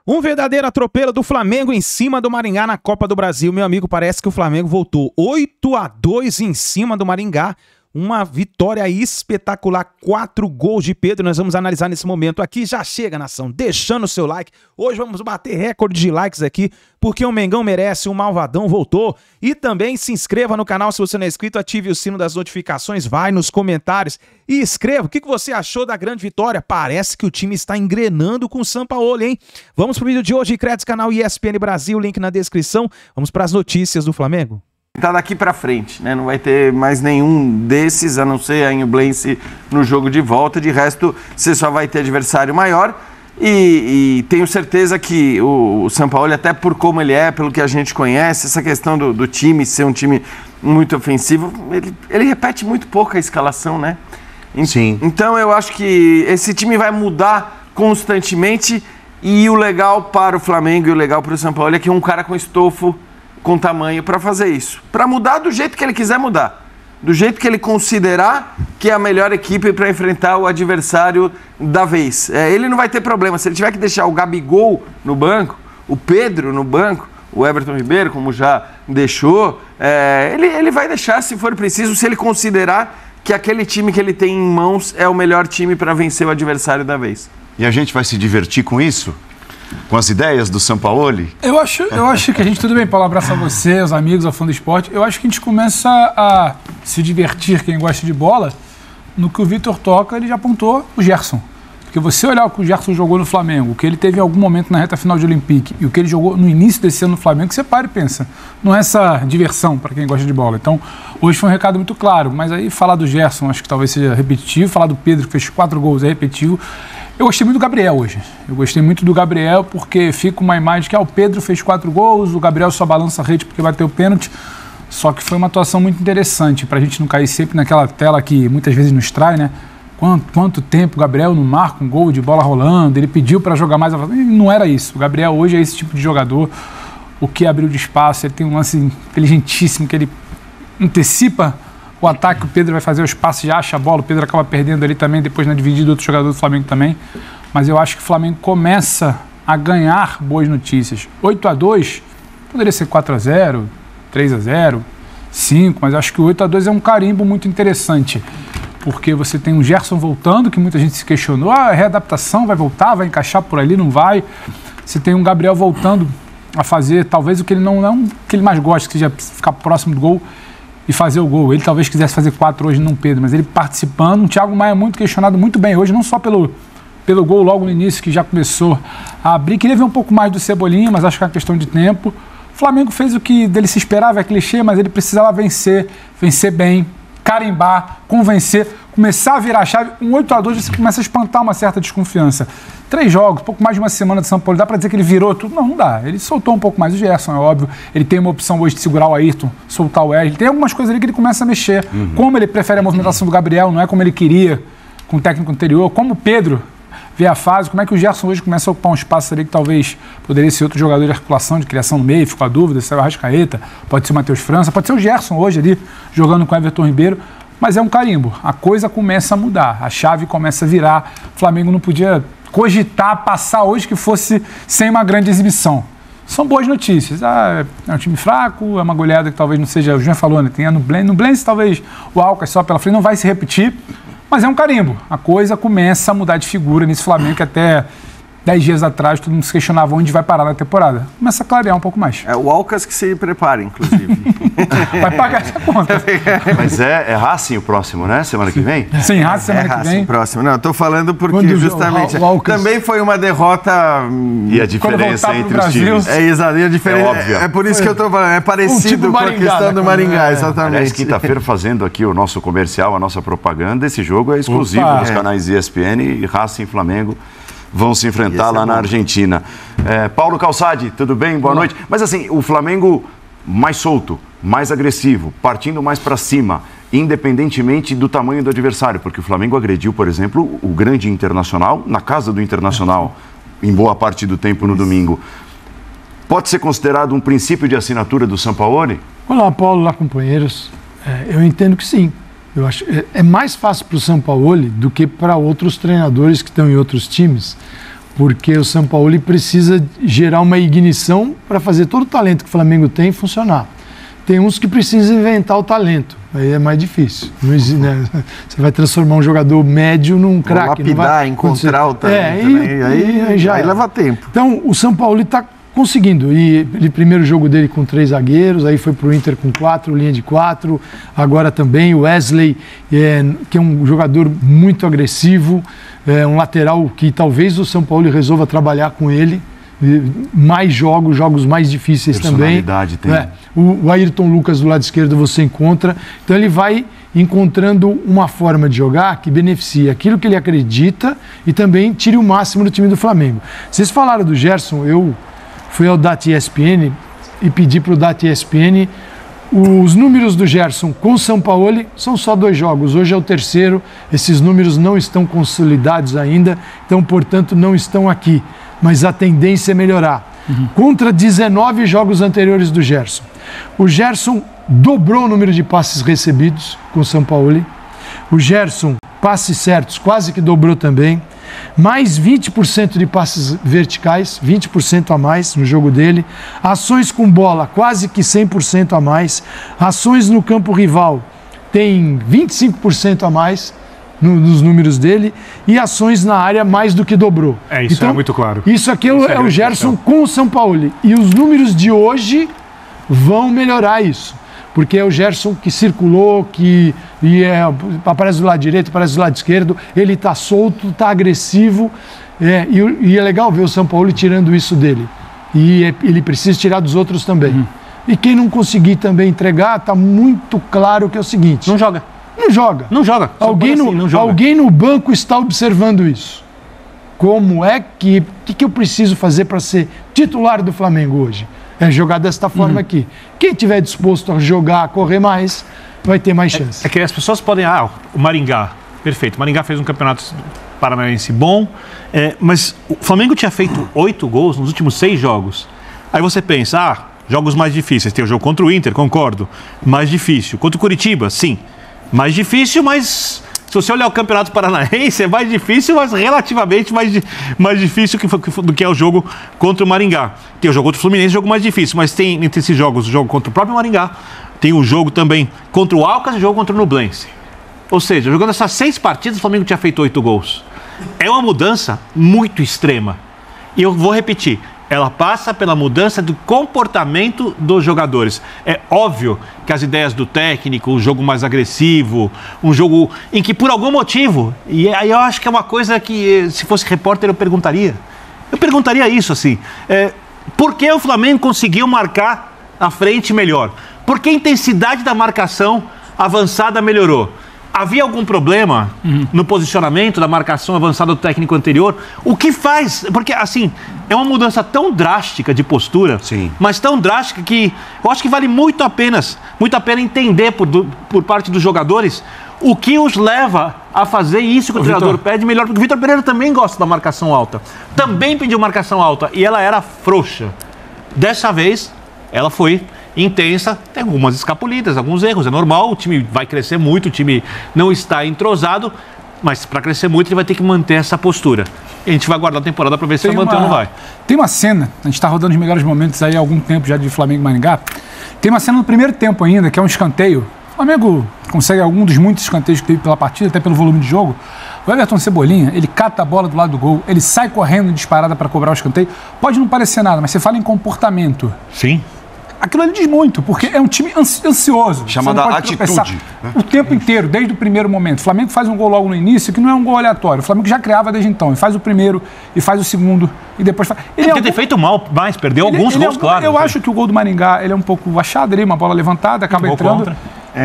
Um verdadeiro atropelo do Flamengo em cima do Maringá na Copa do Brasil. Meu amigo, parece que o Flamengo voltou 8-2 em cima do Maringá. Uma vitória espetacular, 4 gols de Pedro. Nós vamos analisar nesse momento aqui. Já chega, nação, deixando o seu like. Hoje vamos bater recorde de likes aqui, porque o Mengão merece, o Malvadão voltou. E também se inscreva no canal se você não é inscrito, ative o sino das notificações, vai nos comentários e escreva o que você achou da grande vitória. Parece que o time está engrenando com o Sampaoli, hein? Vamos pro vídeo de hoje, créditos canal ESPN Brasil, link na descrição. Vamos para as notícias do Flamengo. Tá daqui pra frente, né? Não vai ter mais nenhum desses, a não ser a Ñublense no jogo de volta. De resto, você só vai ter adversário maior. E tenho certeza que o Sampaoli, até por como ele é, pelo que a gente conhece, essa questão do time ser um time muito ofensivo, ele repete muito pouco a escalação, né? Sim. Então eu acho que esse time vai mudar constantemente. E o legal para o Flamengo e o legal para o Sampaoli é que um cara com estofo, com tamanho para fazer isso, para mudar do jeito que ele quiser mudar, do jeito que ele considerar que é a melhor equipe para enfrentar o adversário da vez. Ele não vai ter problema, se ele tiver que deixar o Gabigol no banco, o Pedro no banco, o Everton Ribeiro, como já deixou, ele vai deixar se for preciso, se ele considerar que aquele time que ele tem em mãos é o melhor time para vencer o adversário da vez. E a gente vai se divertir com isso? Com as ideias do Sampaoli? Eu acho que a gente, tudo bem, Paulo, abraço a você, os amigos, ao fã do esporte. Eu acho que a gente começa a se divertir, quem gosta de bola, no que o Vitor toca, ele já apontou o Gerson. Porque você olhar o que o Gerson jogou no Flamengo, o que ele teve em algum momento na reta final de Olympique e o que ele jogou no início desse ano no Flamengo, você para e pensa. Não é essa diversão para quem gosta de bola. Então, hoje foi um recado muito claro. Mas aí falar do Gerson, acho que talvez seja repetitivo. Falar do Pedro, que fez 4 gols, é repetitivo. Eu gostei muito do Gabriel hoje. Eu gostei muito do Gabriel porque fica uma imagem que o Pedro fez 4 gols, o Gabriel só balança a rede porque bateu o pênalti. Só que foi uma atuação muito interessante para a gente não cair sempre naquela tela que muitas vezes nos trai, né? Quanto tempo o Gabriel não marca um gol de bola rolando, ele pediu para jogar mais. Não era isso. O Gabriel hoje é esse tipo de jogador, o que abriu de espaço, ele tem um lance inteligentíssimo que ele antecipa o ataque, o Pedro vai fazer os passes, já acha a bola, o Pedro acaba perdendo ali também, depois na dividida do outro jogador do Flamengo também. Mas eu acho que o Flamengo começa a ganhar boas notícias. 8-2, poderia ser 4-0, 3-0, 5, mas eu acho que o 8-2 é um carimbo muito interessante. Porque você tem um Gerson voltando, que muita gente se questionou, a readaptação vai voltar, vai encaixar por ali, não vai. Você tem um Gabriel voltando a fazer talvez o que ele não que ele mais gosta, que seja ficar próximo do gol e fazer o gol. Ele talvez quisesse fazer 4 hoje, não Pedro, mas ele participando. O Thiago Maia muito questionado muito bem hoje, não só pelo gol logo no início, que já começou a abrir. Queria ver um pouco mais do Cebolinha, mas acho que é uma questão de tempo. O Flamengo fez o que dele se esperava, é clichê, mas ele precisava vencer bem, carimbar, convencer, começar a virar a chave. Um 8-2 você começa a espantar uma certa desconfiança. 3 jogos, pouco mais de uma semana de São Paulo, dá pra dizer que ele virou tudo? Não dá. Ele soltou um pouco mais o Gerson, é óbvio. Ele tem uma opção hoje de segurar o Ayrton, soltar o Wesley. Tem algumas coisas ali que ele começa a mexer. Como ele prefere a movimentação do Gabriel, não é como ele queria com o técnico anterior. Como o Pedro vê a fase, como é que o Gerson hoje começa a ocupar um espaço ali que talvez poderia ser outro jogador de articulação, de criação no meio, ficou a dúvida, se é o Arrascaeta, pode ser o Matheus França, pode ser o Gerson hoje ali, jogando com o Everton Ribeiro. Mas é um carimbo. A coisa começa a mudar, a chave começa a virar. O Flamengo não podia cogitar passar hoje que fosse sem uma grande exibição. São boas notícias. É um time fraco, é uma goleada que talvez não seja, o Jean falou, né? Tem a Ñublense, talvez o Alcas só pela frente, não vai se repetir, mas é um carimbo. A coisa começa a mudar de figura nesse Flamengo que até 10 dias atrás todo mundo se questionava onde vai parar na temporada. Começa a clarear um pouco mais. É o Alcas que se prepara, inclusive. Vai pagar essa conta. Mas é Racing o próximo, né? Semana que vem? Sim, Racing semana que vem. Racing próximo. Não, eu tô falando porque justamente também foi uma derrota. E a diferença entre os times. É exato, e a diferença. óbvia. É por isso que eu tô falando. É parecido com a questão do Maringá, exatamente. Aliás, quinta-feira, fazendo aqui o nosso comercial, a nossa propaganda, esse jogo é exclusivo dos canais ESPN e Racing e Flamengo vão se enfrentar lá na Argentina. Paulo Calçade, tudo bem? Boa noite. Mas assim, o Flamengo mais solto, mais agressivo, partindo mais para cima, independentemente do tamanho do adversário, porque o Flamengo agrediu, por exemplo, o grande Internacional, na casa do Internacional, em boa parte do tempo no domingo. Pode ser considerado um princípio de assinatura do Sampaoli? Olá, Paulo, olá, companheiros. Eu entendo que sim. Eu acho é mais fácil para o Sampaoli do que para outros treinadores que estão em outros times, porque o São Paulo precisa gerar uma ignição para fazer todo o talento que o Flamengo tem funcionar. Tem uns que precisam inventar o talento, aí é mais difícil. Né? Você vai transformar um jogador médio num craque. Lapidar, encontrar o talento, aí leva tempo. Então, o São Paulo está conseguindo. E ele, primeiro jogo dele com 3 zagueiros, aí foi para o Inter com 4, linha de 4. Agora também o Wesley, que é um jogador muito agressivo, um lateral que talvez o São Paulo resolva trabalhar com ele. Mais jogos mais difíceis também. Tem. O Ayrton Lucas do lado esquerdo você encontra. Então ele vai encontrando uma forma de jogar que beneficia aquilo que ele acredita e também tire o máximo do time do Flamengo. Vocês falaram do Gerson, eu fui ao Data ESPN e pedi para o Data ESPN os números do Gerson com o Sampaoli. São só 2 jogos, hoje é o 3º, esses números não estão consolidados ainda, então portanto não estão aqui. Mas a tendência é melhorar. Contra 19 jogos anteriores do Gerson. O Gerson dobrou o número de passes recebidos com o Sampaoli. O Gerson, passes certos, quase que dobrou também. Mais 20% de passes verticais, 20% a mais no jogo dele. Ações com bola, quase que 100% a mais. Ações no campo rival, tem 25% a mais nos números dele, e ações na área mais do que dobrou. Isso então, é muito claro. Isso aqui é o Gerson com o Sampaoli. E os números de hoje vão melhorar isso. Porque é o Gerson que circulou, aparece do lado direito, aparece do lado esquerdo, ele está solto, está agressivo, e é legal ver o Sampaoli tirando isso dele. E ele precisa tirar dos outros também. E quem não conseguir também entregar, está muito claro que é o seguinte... Não joga. Não joga. Alguém no banco está observando isso. Como é que eu preciso fazer para ser titular do Flamengo hoje? É jogar desta forma aqui. Quem estiver disposto a jogar, a correr mais, vai ter mais chance. É que as pessoas podem... o Maringá, perfeito. O Maringá fez um campeonato paranaense bom, mas o Flamengo tinha feito 8 gols nos últimos 6 jogos. Aí você pensa, jogos mais difíceis. Tem o jogo contra o Inter, concordo. Mais difícil. Contra o Curitiba, sim. Mais difícil, mas se você olhar o Campeonato Paranaense, é mais difícil, mas relativamente mais difícil do que é o jogo contra o Maringá. Tem o jogo contra o Fluminense, jogo mais difícil, mas tem entre esses jogos o jogo contra o próprio Maringá, tem o jogo também contra o Alcas e o jogo contra o Nublense. Ou seja, jogando essas 6 partidas, o Flamengo tinha feito 8 gols. É uma mudança muito extrema. E eu vou repetir. Ela passa pela mudança do comportamento dos jogadores. É óbvio que as ideias do técnico, um jogo mais agressivo, um jogo em que por algum motivo, e aí eu acho que é uma coisa que se fosse repórter eu perguntaria isso assim, por que o Flamengo conseguiu marcar a frente melhor? Por que a intensidade da marcação avançada melhorou? Havia algum problema no posicionamento da marcação avançada do técnico anterior? O que faz? Porque, assim, é uma mudança tão drástica de postura, sim, mas tão drástica que eu acho que vale muito a pena entender por parte dos jogadores o que os leva a fazer isso que o treinador pede melhor. Porque o Vitor Pereira também gosta da marcação alta. Também pediu marcação alta e ela era frouxa. Dessa vez, ela foi intensa, tem algumas escapulidas, alguns erros, é normal, o time vai crescer muito, o time não está entrosado, mas para crescer muito ele vai ter que manter essa postura. E a gente vai aguardar a temporada para ver se vai manter ou não vai. Tem uma cena, a gente está rodando os melhores momentos aí há algum tempo já de Flamengo e Maringá, tem uma cena no primeiro tempo ainda, que é um escanteio. O Flamengo consegue algum dos muitos escanteios que teve pela partida, até pelo volume de jogo. O Everton Cebolinha, ele cata a bola do lado do gol, ele sai correndo disparada para cobrar o escanteio. Pode não parecer nada, mas você fala em comportamento. Sim. Aquilo ali diz muito, porque é um time ansioso. Chamada atitude. O tempo inteiro, desde o primeiro momento. O Flamengo faz um gol logo no início, que não é um gol aleatório. O Flamengo já criava desde então. E faz o primeiro, e faz o segundo, e depois faz... Ele tem feito mal, mas perdeu alguns gols, claro. Eu acho que o gol do Maringá, ele é um pouco achado ali, uma bola levantada, acaba entrando.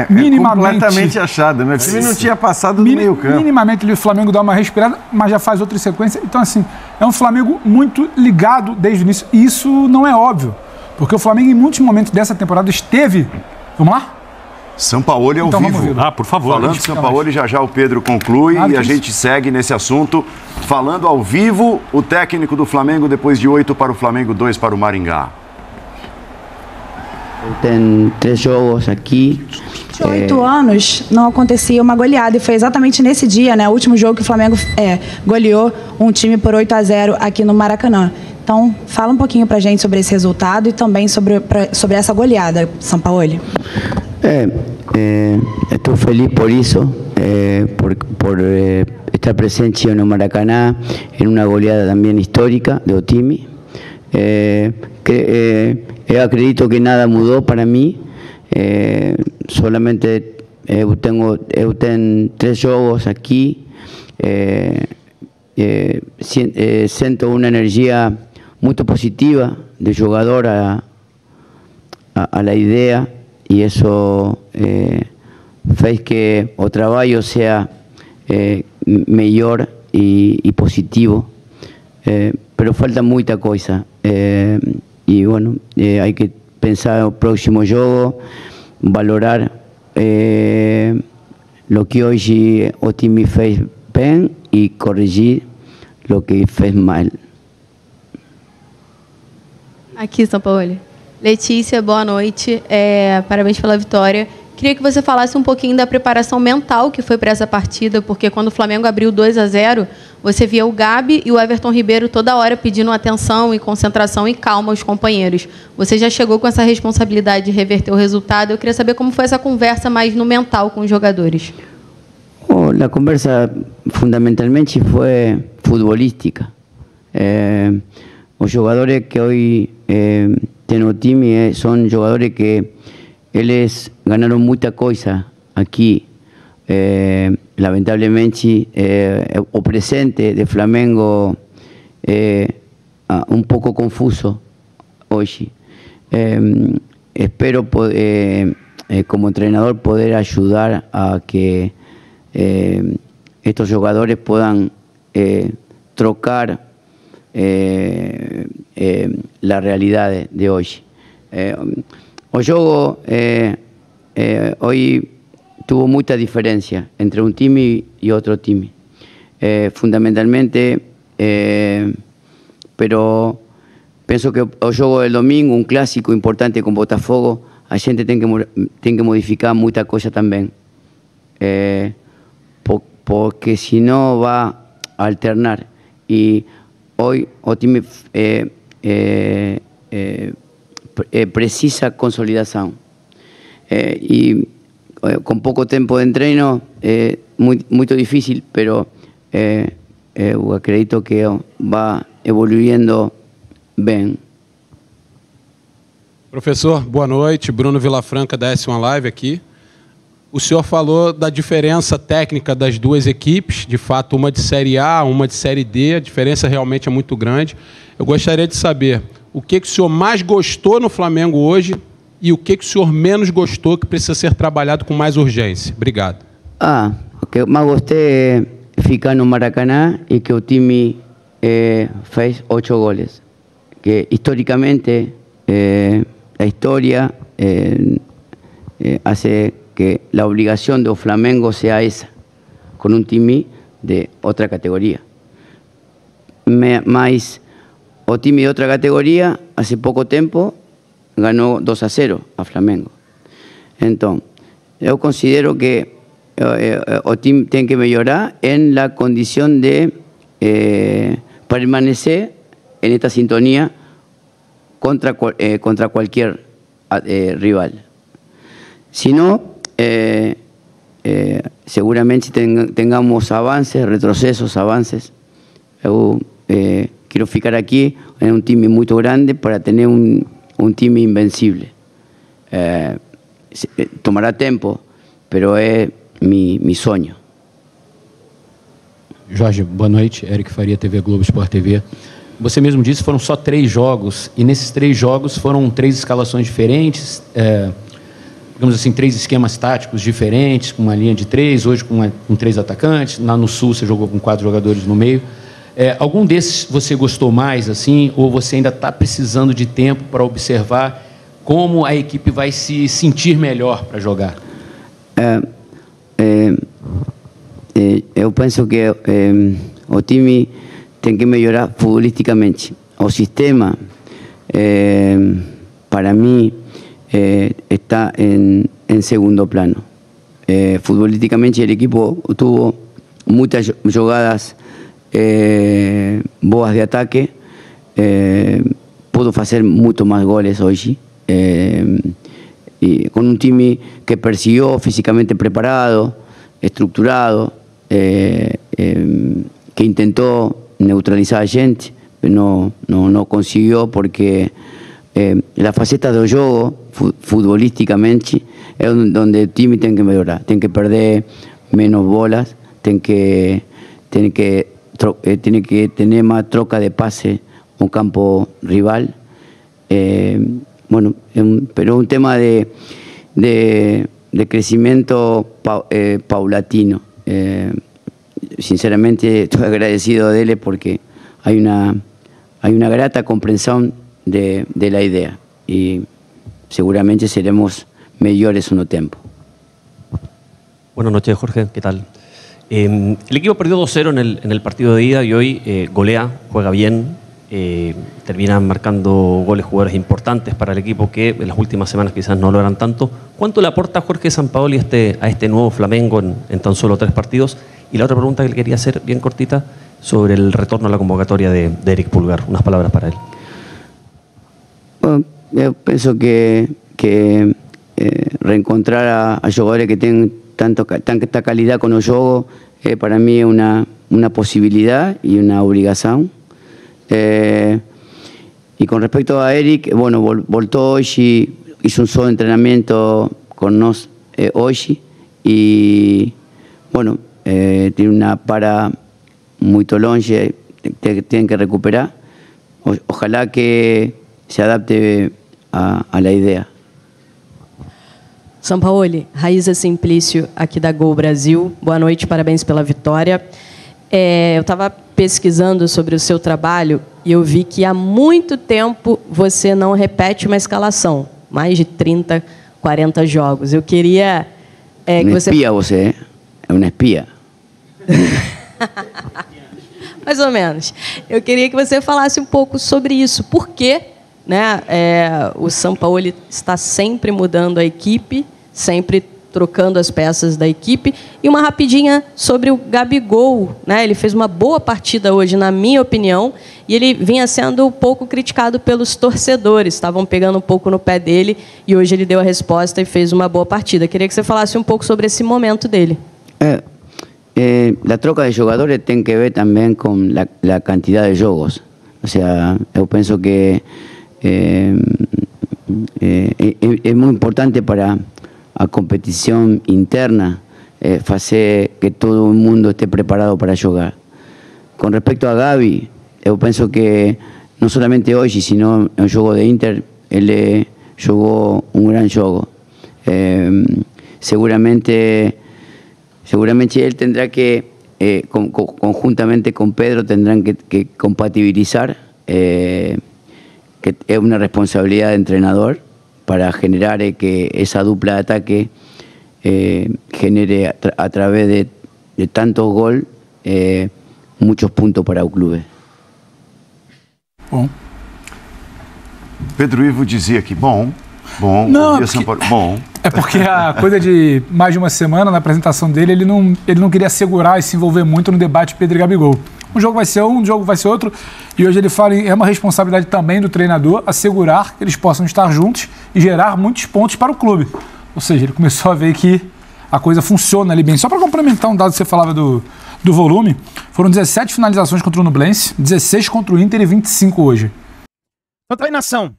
Minimamente completamente achado. Meu time não tinha passado do meio campo. Minimamente o Flamengo dá uma respirada, mas já faz outra sequência. Então, assim, é um Flamengo muito ligado desde o início. E isso não é óbvio. Porque o Flamengo, em muitos momentos dessa temporada, esteve... Vamos lá? Sampaoli ao vivo. Por favor. Falando de Sampaoli, já o Pedro conclui e a gente segue nesse assunto. Falando ao vivo, o técnico do Flamengo, depois de 8 para o Flamengo, 2 para o Maringá. Tem 3 jogos aqui. De 8 anos não acontecia uma goleada e foi exatamente nesse dia, né, o último jogo que o Flamengo goleou um time por 8-0 aqui no Maracanã. Então, fala um pouquinho pra gente sobre esse resultado e também sobre essa goleada, Sampaoli. Estou feliz por isso, por estar presente no Maracanã em uma goleada também histórica do time. Eu acredito que nada mudou para mim. Solamente eu tenho 3 jogos aqui. Sinto uma energia muito positiva do jogador a la ideia, e isso fez que o trabalho seja melhor e positivo. Pero falta muita coisa. E bueno, hay que pensar no próximo jogo, valorar lo que hoje o time fez bem e corrigir lo que fez mal. Aqui, Sampaoli. Letícia, boa noite. Parabéns pela vitória. Queria que você falasse um pouquinho da preparação mental que foi para essa partida, porque quando o Flamengo abriu 2-0, você via o Gabi e o Everton Ribeiro toda hora pedindo atenção e concentração e calma aos companheiros. Você já chegou com essa responsabilidade de reverter o resultado. Eu queria saber como foi essa conversa mais no mental com os jogadores. A conversa fundamentalmente foi futebolística. Os jogadores que hoje tem no time são jogadores que eles ganaron mucha cosa aquí. Lamentablemente, o presente de Flamengo un poco confuso hoy. Espero como entrenador poder ayudar a que estos jugadores puedan trocar la realidad de hoy. O juego hoy tuvo mucha diferencia entre un time y otro time. Fundamentalmente, pero pienso que o juego del domingo, un clásico importante con Botafogo, a gente tiene que modificar muchas cosas también. Porque si no va a alternar. Y hoy o time precisa consolidación. Y con poco tiempo de entreno, muy difícil, pero acredito que va evoluindo bem. Professor, boa noite. Bruno Vilafranca, da S1 Live aqui. O senhor falou da diferença técnica das duas equipes, de fato, uma de Série A, uma de Série D, a diferença realmente é muito grande. Eu gostaria de saber o que o senhor mais gostou no Flamengo hoje e o que o senhor menos gostou que precisa ser trabalhado com mais urgência. Obrigado. O que eu mais gostei é ficar no Maracanã e que o time fez 8 goles. Que historicamente a história hace que la obligación de Flamengo sea esa, con un time de otra categoría. Mas o time de otra categoría, hace poco tiempo, ganó 2-0 a Flamengo. Entonces, yo considero que o time tiene que mejorar en la condición de permanecer en esta sintonía contra cualquier rival. Si no, seguramente tengamos avances, retrocesos, avances. Yo quiero ficar aquí en un time muy grande para tener un time invencible. Tomará tiempo, pero es mi sueño. Jorge, boa noite. Eric Faria, TV Globo, Sport TV. Você mesmo disse que foram só 3 jogos, e nesses 3 jogos foram 3 escalações diferentes, digamos assim, 3 esquemas táticos diferentes, com uma linha de 3, hoje com 3 atacantes. Lá no Sul você jogou com 4 jogadores no meio. Algum desses você gostou mais, assim, ou você ainda está precisando de tempo para observar como a equipe vai se sentir melhor para jogar? Eu penso que o time tem que melhorar futbolisticamente. O sistema, para mim, está en segundo plano. Futbolísticamente el equipo tuvo muchas jugadas boas de ataque, pudo hacer mucho más goles hoy, y con un time que persiguió físicamente preparado, estructurado, que intentó neutralizar a gente, pero no consiguió porque la faceta del juego futbolísticamente es donde el time tiene que mejorar, tiene que perder menos bolas, tiene que tener más troca de pase un campo rival. Bueno, pero un tema de crecimiento paulatino. Sinceramente estoy agradecido de él porque hay una grata comprensión de la idea y seguramente seremos mejores uno tiempo. Buenas noches, Jorge, ¿qué tal? El equipo perdió 2-0 en el partido de ida y hoy golea, juega bien, terminan marcando goles jugadores importantes para el equipo que en las últimas semanas quizás no lo eran tanto. ¿Cuánto le aporta Jorge Sampaoli a este nuevo Flamengo en tan solo 3 partidos? Y la otra pregunta que le quería hacer, bien cortita, sobre el retorno a la convocatoria de Eric Pulgar. Unas palabras para él. Bueno, yo pienso que reencontrar a jugadores que tienen tanta calidad con el juego para mí es una posibilidad y una obligación. Y con respecto a Eric, bueno, voltó hoy, hizo un solo entrenamiento con nosotros hoy y bueno, tiene una para muy longe que tienen que recuperar. Ojalá que se adapte a la idea. Sampaoli, Raíza Simplício, aqui da Gol Brasil. Boa noite, parabéns pela vitória. Eu estava pesquisando sobre o seu trabalho e eu vi que há muito tempo você não repete uma escalação. Mais de 30, 40 jogos. Eu queria que você... Espia você, é uma espia. Mais ou menos. Eu queria que você falasse um pouco sobre isso. Por quê? Né? O Sampaoli está sempre mudando a equipe, sempre trocando as peças da equipe. E uma rapidinha sobre o Gabigol, né? Ele fez uma boa partida hoje, na minha opinião, e ele vinha sendo um pouco criticado pelos torcedores, estavam pegando um pouco no pé dele, e hoje ele deu a resposta e fez uma boa partida. Queria que você falasse um pouco sobre esse momento dele. La troca de jugadores tiene que ver también con la cantidad de juegos. O sea, yo pienso que es muy importante para la competición interna hacer que todo el mundo esté preparado para jugar. Con respecto a Gavi, yo pienso que no solamente hoy, sino en el juego de Inter, él jugó un gran juego. Seguramente él tendrá que, conjuntamente con Pedro, tendrán que compatibilizar, que es una responsabilidad de entrenador para generar que esa dupla de ataque genere a través de tantos goles muchos puntos para o clube. Bom. Pedro Ivo dizia que bom. Não, é porque a coisa de mais de uma semana na apresentação dele, ele não queria segurar e se envolver muito no debate Pedro e Gabigol. Um jogo vai ser um jogo vai ser outro, e hoje ele fala é uma responsabilidade também do treinador assegurar que eles possam estar juntos e gerar muitos pontos para o clube. Ou seja, ele começou a ver que a coisa funciona ali bem. Só para complementar um dado que você falava do volume, foram 17 finalizações contra o Nublense, 16 contra o Inter e 25 hoje. Então tá aí, nação.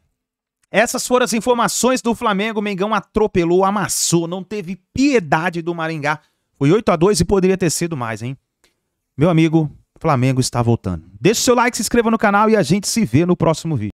Essas foram as informações do Flamengo. O Mengão atropelou, amassou, não teve piedade do Maringá. Foi 8-2 e poderia ter sido mais, hein? Meu amigo, Flamengo está voltando. Deixe seu like, se inscreva no canal e a gente se vê no próximo vídeo.